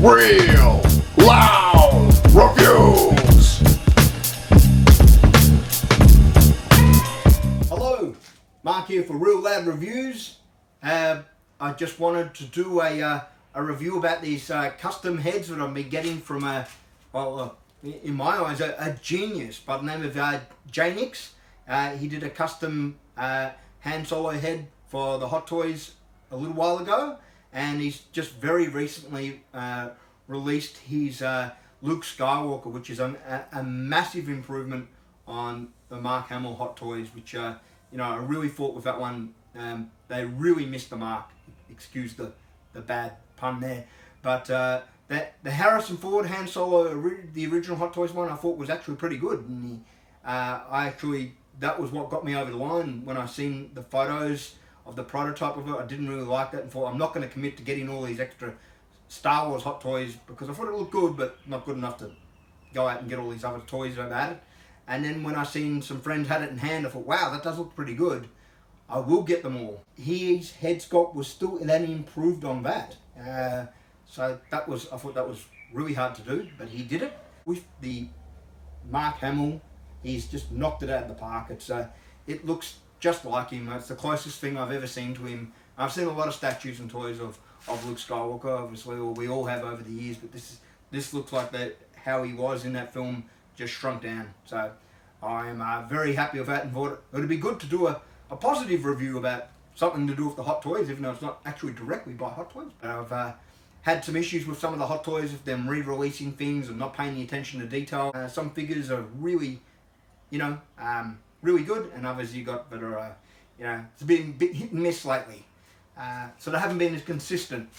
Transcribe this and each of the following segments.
Real Loud Reviews. Hello, Mark here for Real Loud Reviews. I just wanted to do a review about these custom heads that I've been getting from in my eyes, a genius by the name of JNIX. He did a custom Han Solo head for the Hot Toys a little while ago, and he's just very recently released his Luke Skywalker, which is a massive improvement on the Mark Hamill Hot Toys, which I really thought with that one they really missed the mark. Excuse the bad pun there, but the Harrison Ford Han Solo, the original Hot Toys one, I thought was actually pretty good, and that was what got me over the line when I seen the photos of the prototype of it. I didn't really like that and thought I'm not going to commit to getting all these extra Star Wars Hot Toys because I thought it looked good, but not good enough to go out and get all these other toys about it. And then when I seen some friends had it in hand, I thought, wow, that does look pretty good. I will get them all. His head sculpt was still, it hadn't improved on that. So I thought that was really hard to do, but he did it. With the Mark Hamill, he's just knocked it out of the park. It looks just like him. It's the closest thing I've ever seen to him. I've seen a lot of statues and toys of Luke Skywalker, obviously, or we all have over the years, but this looks like how he was in that film, just shrunk down. So I am very happy with that, and thought it would be good to do a positive review about something to do with the Hot Toys, even though it's not actually directly by Hot Toys. But I've had some issues with some of the Hot Toys, with them re-releasing things and not paying the attention to detail. Some figures are really, really good, and others you got that are, it's been a bit hit and miss lately. So they haven't been as consistent.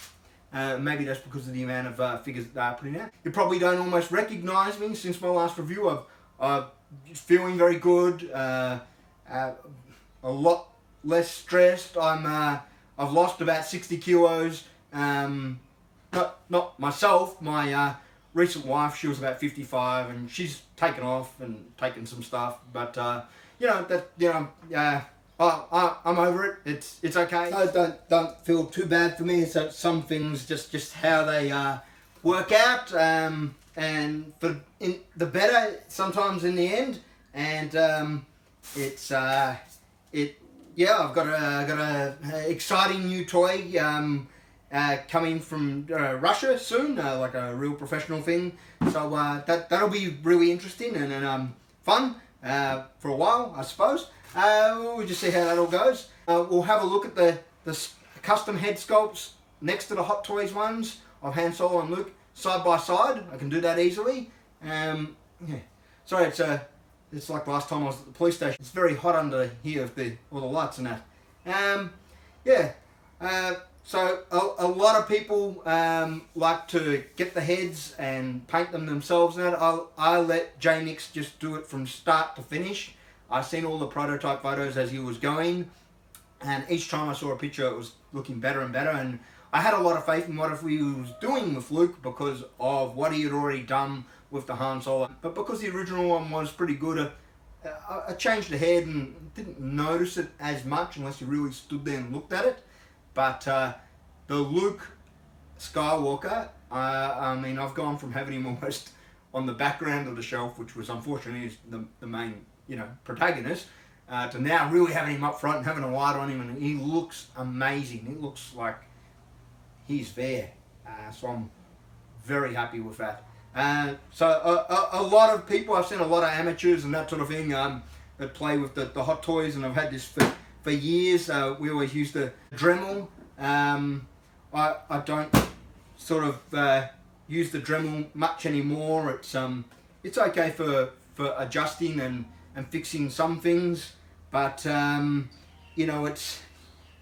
Maybe that's because of the amount of figures that they're putting out. You probably don't almost recognise me since my last review. I'm feeling very good, a lot less stressed. I've lost about 60 kilos. Not myself. My recent wife, she was about 55, and she's taken off and taken some stuff. But I'm over it. It's okay. So don't feel too bad for me. So some things just how they work out, and for the better sometimes in the end. And I've got a exciting new toy coming from Russia soon, like a real professional thing. So that'll be really interesting and fun for a while, I suppose. We'll just see how that all goes. We'll have a look at the custom head sculpts next to the Hot Toys ones of Han Solo and Luke side by side. I can do that easily. Sorry, it's like last time I was at the police station. It's very hot under here with all the lights and that. So a lot of people like to get the heads and paint them themselves. Now I let JNIX just do it from start to finish. I've seen all the prototype photos as he was going, and each time I saw a picture it was looking better and better, and I had a lot of faith in what he was doing with Luke because of what he had already done with the Han Solo. But because the original one was pretty good, I changed the head and didn't notice it as much unless you really stood there and looked at it. But the Luke Skywalker, I've gone from having him almost on the background of the shelf, which was unfortunately the main protagonist, to now really having him up front and having a light on him, and he looks amazing. It looks like he's there. So I'm very happy with that. So a lot of people, I've seen a lot of amateurs and that sort of thing that play with the Hot Toys, and I've had this for years. We always use the Dremel. I don't sort of use the Dremel much anymore. It's okay for adjusting and fixing some things, but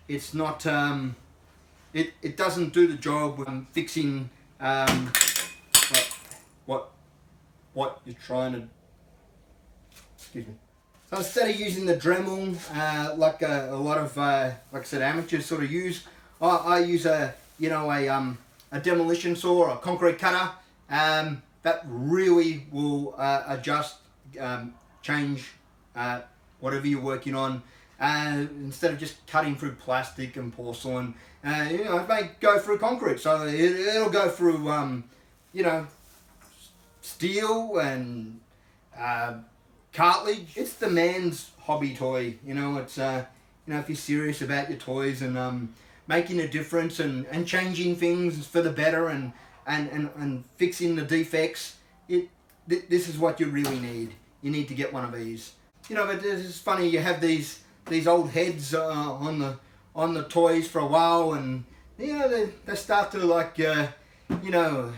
it's not it doesn't do the job with fixing what you're trying to. Excuse me. So instead of using the Dremel like a lot of like I said amateurs sort of use, I use a demolition saw or a concrete cutter that really will adjust, change whatever you're working on. instead of just cutting through plastic and porcelain. You know, it may go through concrete, so it'll go through, you know, steel and cartilage. It's the man's hobby toy. You know, it's you know, if you're serious about your toys and making a difference and changing things for the better and fixing the defects, this is what you really need. You need to get one of these. You know, but it's funny, you have these old heads on the toys for a while, and you know, they start to like you know,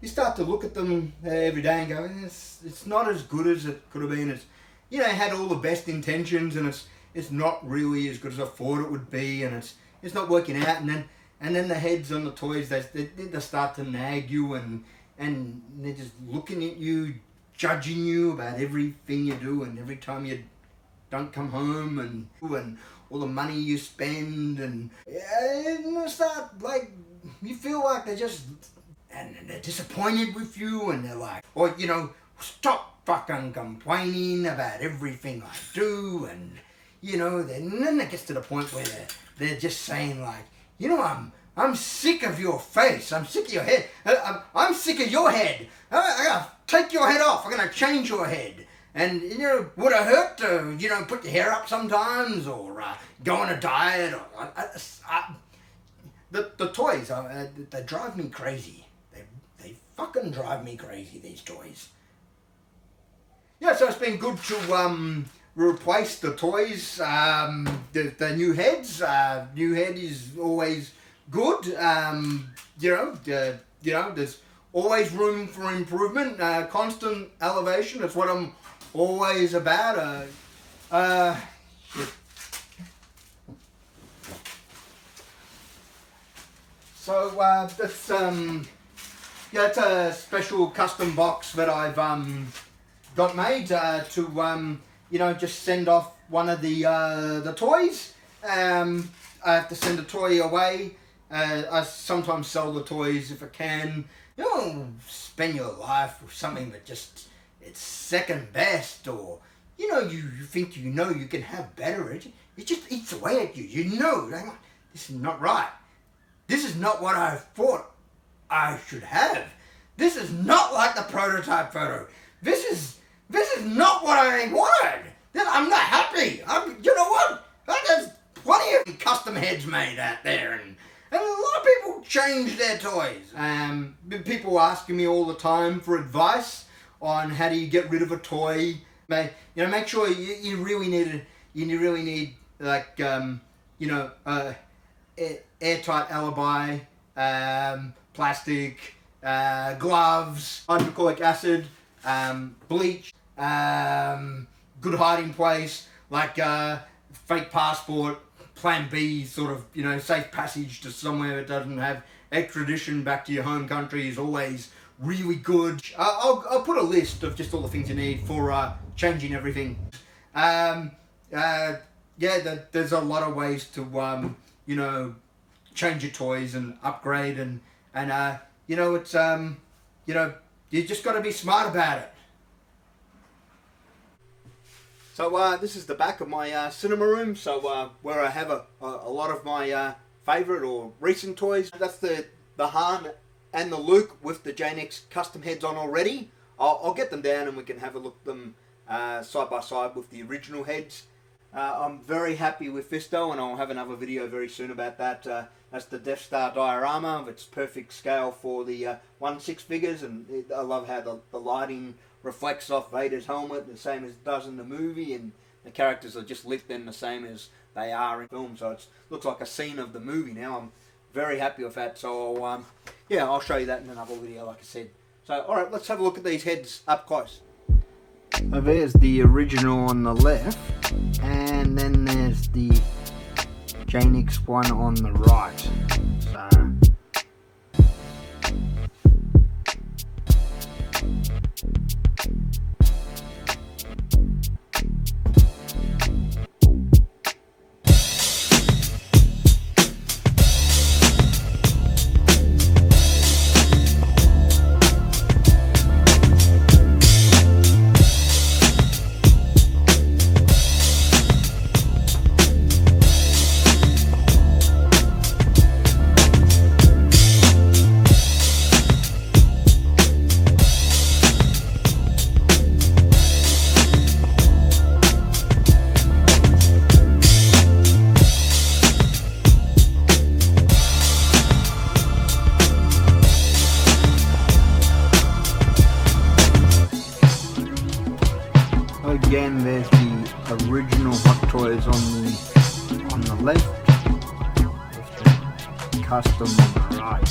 you start to look at them every day and go, it's not as good as it could have been. It's, you know, it had all the best intentions, and it's not really as good as I thought it would be, and it's not working out. And then the heads on the toys, they start to nag you, and they're just looking at you, judging you about everything you do, and every time you don't come home, and all the money you spend, and you start, like, you feel like they're just, and they're disappointed with you, and they're like, or, you know, stop fucking complaining about everything I do, and, you know, then it gets to the point where they're just saying, like, you know, I'm sick of your face, I'm sick of your head, I'm sick of your head, I gotta take your head off, I'm gonna change your head. And, you know, would it hurt to, you know, put your hair up sometimes, or go on a diet, or the toys, they drive me crazy. They fucking drive me crazy, these toys. Yeah, so it's been good to replace the toys, the new heads. New head is always good. You know, there's always room for improvement, constant elevation. That's what I'm always about. Shit. So that's yeah, it's a special custom box that I've got made to you know, just send off one of the toys. I have to send a toy away. I sometimes sell the toys if I can. You know, spend your life with something that just, it's second best, or, you know, you think you know you can have better. It just eats away at you. You know, this is not right. This is not what I thought I should have. This is not like the prototype photo. This is not what I wanted. I'm not happy. You know what? There's plenty of custom heads made out there, and a lot of people change their toys. People asking me all the time for advice on how do you get rid of a toy. You know, make sure you really need like you know, airtight alibi, plastic, gloves, hydrochloric acid, bleach, good hiding place, like fake passport, plan B, sort of, you know, safe passage to somewhere that doesn't have extradition back to your home country is always really good. I'll put a list of just all the things you need for changing everything. Yeah, there's a lot of ways to you know, change your toys and upgrade, and you know, it's you know, you just got to be smart about it. So this is the back of my cinema room, so where I have a lot of my favourite or recent toys. That's the Han and the Luke with the JNIX custom heads on already. I'll get them down and we can have a look at them side by side with the original heads. I'm very happy with this though, and I'll have another video very soon about that. That's the Death Star diorama. It's perfect scale for the 1/6 figures, and I love how the lighting reflects off Vader's helmet the same as it does in the movie, and the characters are just lit then the same as they are in film, so it looks like a scene of the movie now. I'm very happy with that, so yeah, I'll show you that in another video like I said. So alright, let's have a look at these heads up close. So there's the original on the left, and then there's the JNIX one on the right. So original Hot Toys on the left, with the custom on the right.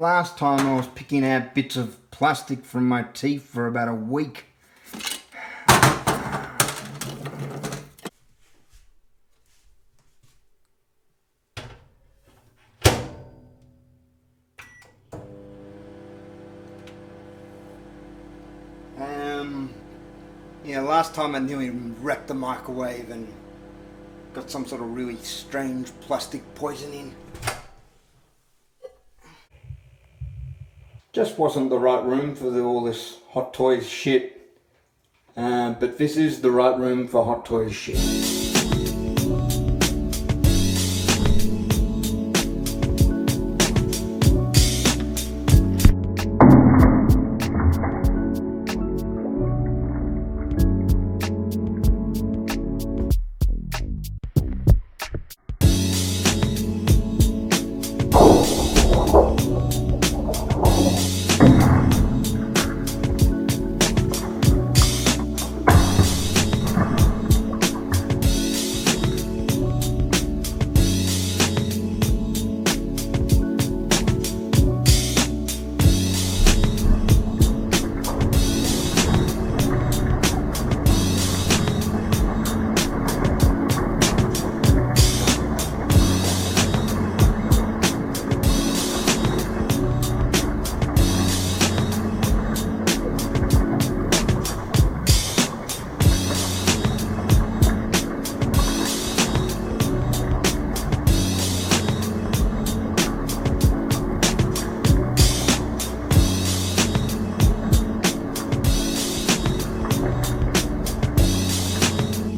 Last time I was picking out bits of plastic from my teeth for about a week. Yeah, last time I nearly wrecked the microwave and got some sort of really strange plastic poisoning. Just wasn't the right room for all this Hot Toys shit. But this is the right room for Hot Toys shit.